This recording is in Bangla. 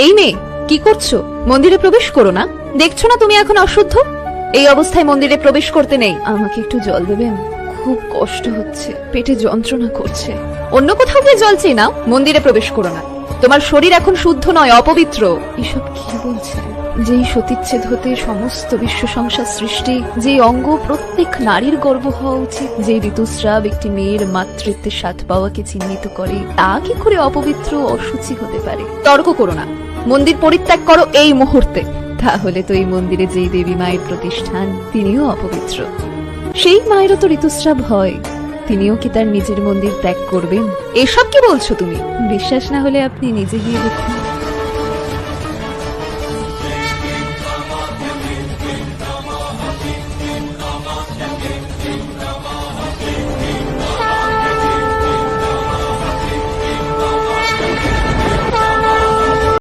এই মেয়ে, কি করছো? মন্দিরে প্রবেশ করো না। দেখছো না তুমি এখন অশুদ্ধ? এই অবস্থায় মন্দিরে প্রবেশ করতে নেই। আমাকে একটু জল দেবেন? খুব কষ্ট হচ্ছে, পেটে যন্ত্রণা করছে। অন্য কোথাও গিয়ে জল চেয়ে নাও, মন্দিরে প্রবেশ করো না। তোমার শরীর এখন শুদ্ধ নয়, অপবিত্র। এসব কি বলছে? যেই সতীচ্ছেদ হতে সমস্ত বিশ্ব সংসার সৃষ্টি, যেই অঙ্গ প্রত্যেক নারীর গর্ব হওয়া উচিত, যে ঋতুস্রাব একটি মেয়ের মাতৃত্বের স্বাদ পাওয়াকে চিহ্নিত করে, তা কি করে অপবিত্র অসুচি হতে পারে? তর্ক করো না, মন্দির পরিত্যাগ করো এই মুহূর্তে। তাহলে তো এই মন্দিরে যেই দেবী মায়ের প্রতিষ্ঠান, তিনিও অপবিত্র। সেই মায়েরও তো ঋতুস্রাব হয়, তিনিও কি তার নিজের মন্দির ত্যাগ করবেন? এসব কি বলছো তুমি? বিশ্বাস না হলে আপনি নিজে গিয়ে দেখুন।